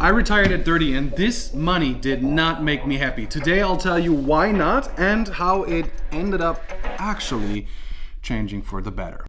I retired at 30 and this money did not make me happy. Today I'll tell you why not and how it ended up actually changing for the better.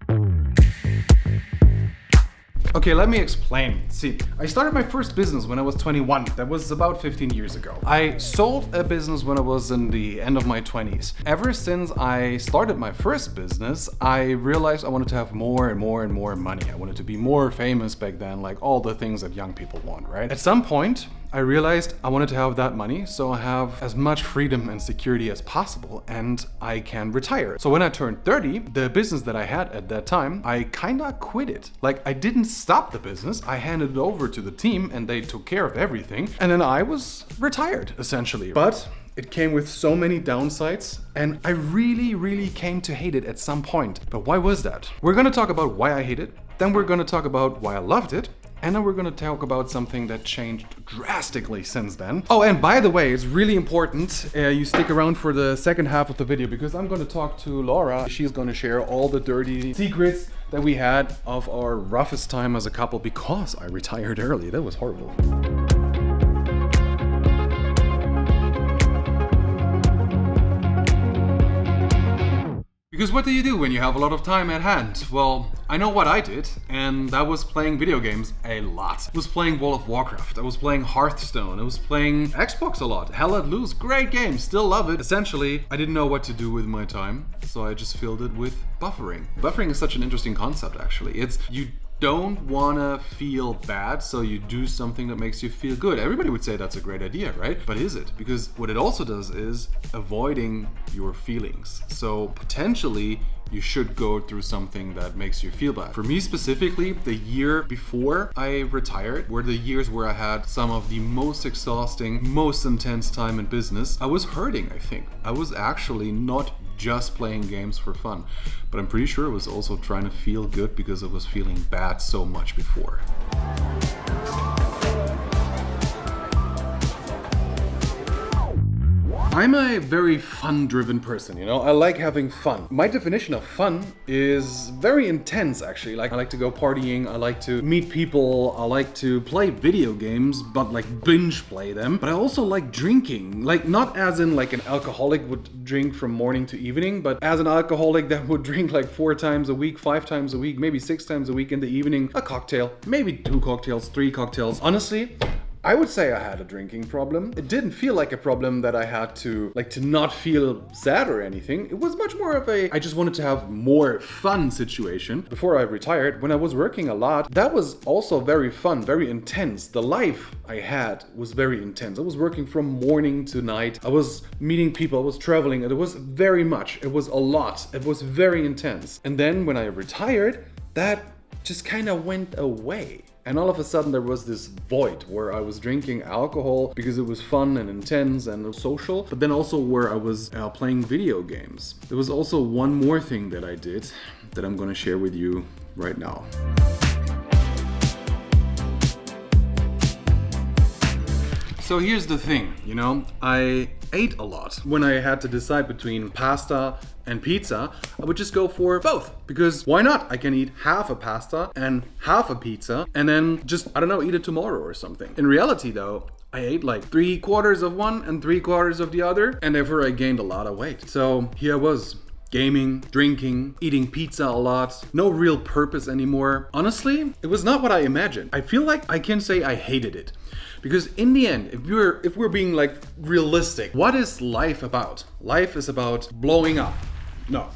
Okay, let me explain. See, I started my first business when I was 21. That was about 15 years ago. I sold a business when I was in the end of my 20s. Ever since I started my first business, I realized I wanted to have more and more and more money. I wanted to be more famous back then, like all the things that young people want, right? At some point, I realized I wanted to have that money so I have as much freedom and security as possible and I can retire. So when I turned 30, the business that I had at that time, I kinda quit it. Like I didn't stop the business, I handed it over to the team and they took care of everything. And then I was retired essentially. But it came with so many downsides and I really came to hate it at some point. But why was that? We're gonna talk about why I hate it, then we're gonna talk about why I loved it, and then we're gonna talk about something that changed drastically since then. Oh, and by the way, it's really important you stick around for the second half of the video because I'm gonna talk to Laura. She's gonna share all the dirty secrets that we had of our roughest time as a couple because I retired early. That was horrible. Because what do you do when you have a lot of time at hand? Well, I know what I did, and that was playing video games a lot. I was playing World of Warcraft, I was playing Hearthstone, I was playing Xbox a lot. Hell Let Loose, great game, still love it. Essentially, I didn't know what to do with my time, so I just filled it with buffering. Buffering is such an interesting concept, actually. It's you don't wanna feel bad, so you do something that makes you feel good. Everybody would say that's a great idea, right? But is it? Because what it also does is avoiding your feelings. So potentially, you should go through something that makes you feel bad. For me specifically, the year before I retired were the years where I had some of the most exhausting, most intense time in business. I was hurting, I think. I was actually not just playing games for fun, but I'm pretty sure I was also trying to feel good because I was feeling bad so much before. I'm a very fun-driven person, you know? I like having fun. My definition of fun is very intense, actually. Like, I like to go partying, I like to meet people, I like to play video games, but like binge play them. But I also like drinking. Like, not as in like an alcoholic would drink from morning to evening, but as an alcoholic that would drink like 4 times a week, 5 times a week, maybe 6 times a week in the evening, a cocktail, maybe 2 cocktails, 3 cocktails. Honestly, I would say I had a drinking problem. It didn't feel like a problem that I had to not feel sad or anything. It was much more of I just wanted to have more fun situation. Before I retired, when I was working a lot, that was also very fun, very intense. The life I had was very intense. I was working from morning to night. I was meeting people, I was traveling, and it was very much. It was a lot. It was very intense. And then when I retired, that just kind of went away. And all of a sudden there was this void where I was drinking alcohol because it was fun and intense and social, but then also where I was playing video games. There was also one more thing that I did that I'm gonna share with you right now. So here's the thing, you know, I ate a lot. When I had to decide between pasta and pizza, I would just go for both. Because why not? I can eat half a pasta and half a pizza and then just, I don't know, eat it tomorrow or something. In reality though, I ate like 3/4 of one and 3/4 of the other, and therefore I gained a lot of weight. So here I was, gaming, drinking, eating pizza a lot, no real purpose anymore. Honestly, it was not what I imagined. I feel like I can say I hated it. Because in the end, if we're being like realistic, what is life about? Life is about blowing up. No.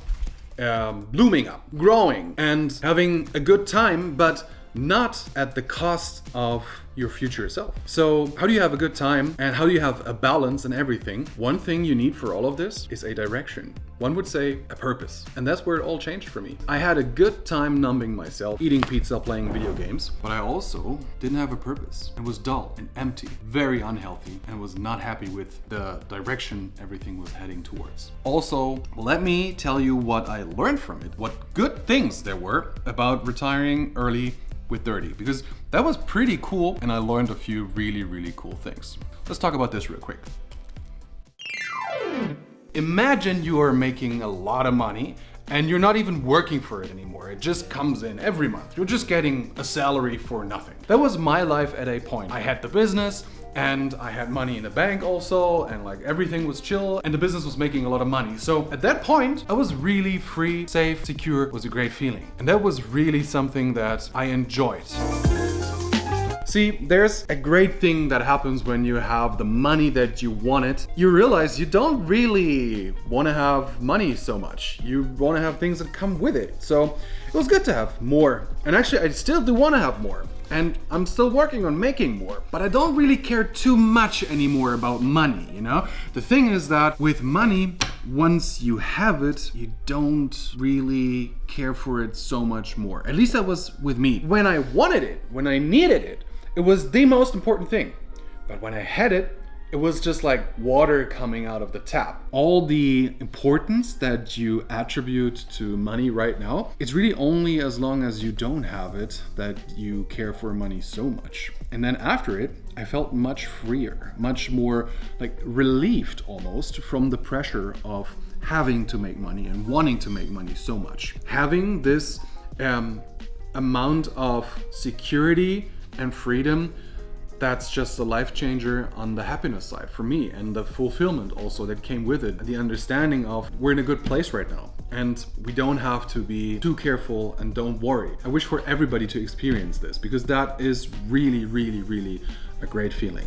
Blooming up, growing, and having a good time, but not at the cost of your future self. So how do you have a good time and how do you have a balance in everything? One thing you need for all of this is a direction. One would say a purpose. And that's where it all changed for me. I had a good time numbing myself, eating pizza, playing video games, but I also didn't have a purpose. It was dull and empty, very unhealthy, and was not happy with the direction everything was heading towards. Also, let me tell you what I learned from it, what good things there were about retiring early with 30, because that was pretty cool and I learned a few really cool things. Let's talk about this real quick. Imagine you are making a lot of money and you're not even working for it anymore. It just comes in every month. You're just getting a salary for nothing. That was my life at a point. I had the business, and I had money in the bank also, and like everything was chill, and the business was making a lot of money. So at that point, I was really free, safe, secure. It was a great feeling. And that was really something that I enjoyed. See, there's a great thing that happens when you have the money that you wanted. You realize you don't really want to have money so much. You want to have things that come with it. So it was good to have more. And actually, I still do want to have more. And I'm still working on making more. But I don't really care too much anymore about money, you know? The thing is that with money, once you have it, you don't really care for it so much more. At least that was with me. When I wanted it, when I needed it, it was the most important thing. But when I had it, it was just like water coming out of the tap. All the importance that you attribute to money right now, it's really only as long as you don't have it that you care for money so much. And then after it, I felt much freer, much more like relieved almost from the pressure of having to make money and wanting to make money so much. Having this amount of security and freedom, that's just a life changer on the happiness side for me, and the fulfillment also that came with it. The understanding of we're in a good place right now and we don't have to be too careful and don't worry. I wish for everybody to experience this because that is really, really, really a great feeling.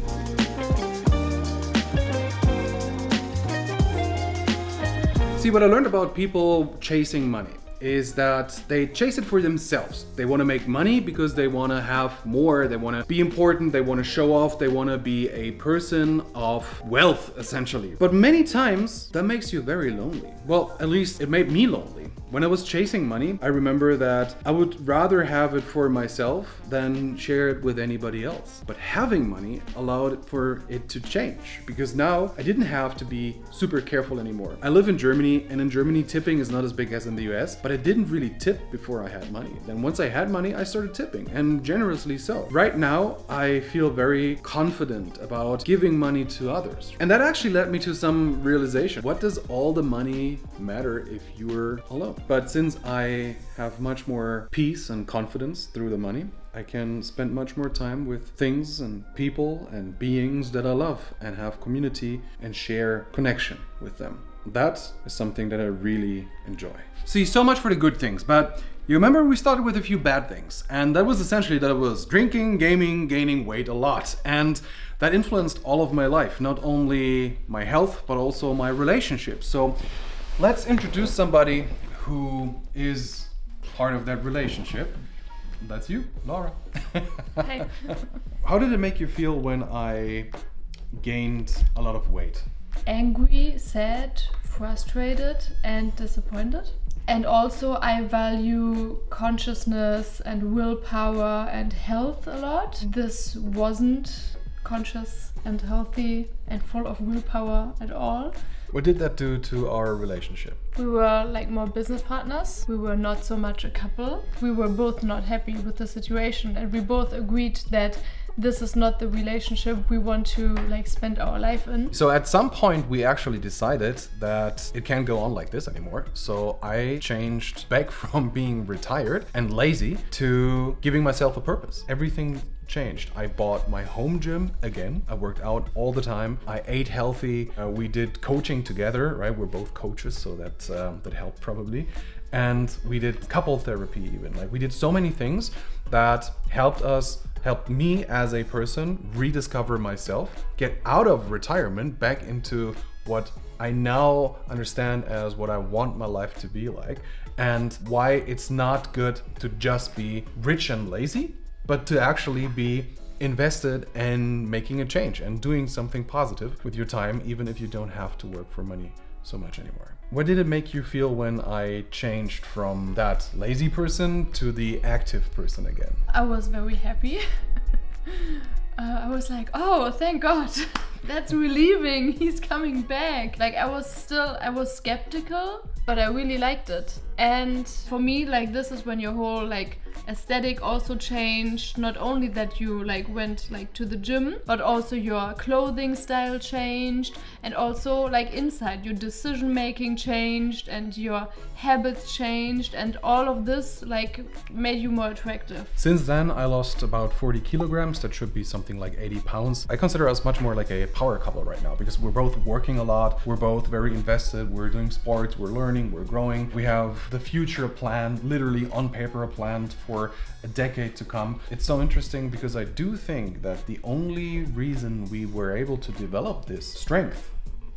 See, what I learned about people chasing money is that they chase it for themselves. They want to make money because they want to have more, they want to be important, they want to show off, they want to be a person of wealth, essentially. But many times that makes you very lonely. Well, at least it made me lonely. When I was chasing money, I remember that I would rather have it for myself than share it with anybody else. But having money allowed for it to change because now I didn't have to be super careful anymore. I live in Germany, and in Germany tipping is not as big as in the US, but I didn't really tip before I had money. Then once I had money, I started tipping, and generously so. Right now, I feel very confident about giving money to others. And that actually led me to some realization. What does all the money matter if you're alone? But since I have much more peace and confidence through the money, I can spend much more time with things and people and beings that I love and have community and share connection with them. That is something that I really enjoy. See, so much for the good things, but you remember we started with a few bad things, and that was essentially that I was drinking, gaming, gaining weight a lot, and that influenced all of my life, not only my health, but also my relationships. So let's introduce somebody who is part of that relationship. That's you, Laura. Hi. How did it make you feel when I gained a lot of weight? Angry, sad, frustrated, and disappointed. And also I value consciousness and willpower and health a lot. This wasn't conscious and healthy and full of willpower at all. What did that do to our relationship? We were like more business partners. We were not so much a couple. We were both not happy with the situation, and we both agreed that this is not the relationship we want to like spend our life in. So at some point we actually decided that it can't go on like this anymore. So I changed back from being retired and lazy to giving myself a purpose. Everything changed. I bought my home gym again. I worked out all the time. I ate healthy. We did coaching together, right? We're both coaches, so that helped probably. And we did couple therapy even. Like we did so many things that helped me as a person rediscover myself, get out of retirement back into what I now understand as what I want my life to be like, and why it's not good to just be rich and lazy, but to actually be invested in making a change and doing something positive with your time, even if you don't have to work for money so much anymore. What did it make you feel when I changed from that lazy person to the active person again? I was very happy. I was like, oh, thank God. That's relieving. He's coming back. Like I was skeptical, but I really liked it. And for me, like this is when your whole like aesthetic also changed. Not only that you like went like to the gym, but also your clothing style changed, and also like inside your decision making changed and your habits changed, and all of this like made you more attractive. Since then, I lost about 40 kilograms. That should be something like 80 pounds. I consider us much more like a power couple right now because we're both working a lot. We're both very invested. We're doing sports. We're learning. We're growing. We have the future planned, literally on paper planned for a decade to come. It's so interesting because I do think that the only reason we were able to develop this strength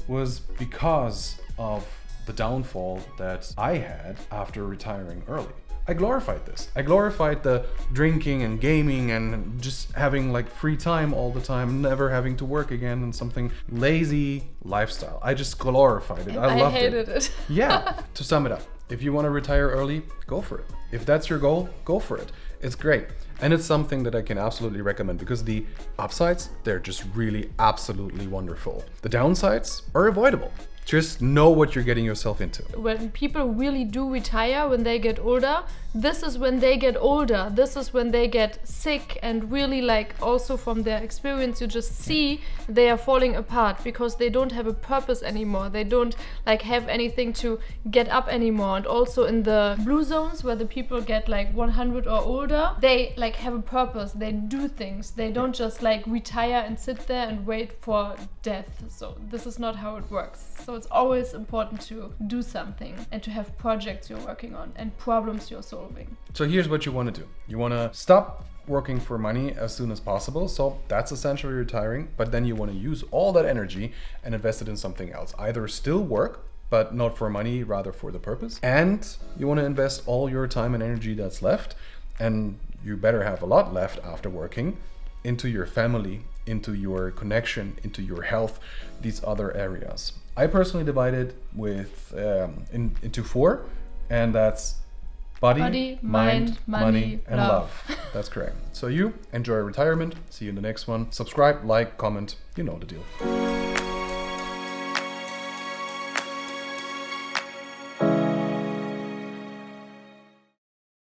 was because of the downfall that I had after retiring early. I glorified this. I glorified the drinking and gaming and just having like free time all the time, never having to work again, and something lazy lifestyle. I just glorified it. I loved it. I hated it. Yeah, to sum it up, if you want to retire early, go for it. If that's your goal, go for it. It's great. And it's something that I can absolutely recommend because the upsides, they're just really absolutely wonderful. The downsides are avoidable. Just know what you're getting yourself into. When people really do retire, when they get older, this is when they get older. This is when they get sick, and really like also from their experience you just see they are falling apart because they don't have a purpose anymore. They don't like have anything to get up anymore. And also in the blue zones where the people get like 100 or older, they like have a purpose. They do things. They don't just like retire and sit there and wait for death. So this is not how it works. So it's always important to do something and to have projects you're working on and problems you're solving. So here's what you want to do. You want to stop working for money as soon as possible. So that's essentially retiring. But then you want to use all that energy and invest it in something else. Either still work, but not for money, rather for the purpose. And you want to invest all your time and energy that's left, and you better have a lot left after working, into your family, into your connection, into your health, these other areas. I personally divide it with into 4, and that's body, mind, money, and love. That's correct. So you enjoy retirement. See you in the next one. Subscribe, like, comment. You know the deal.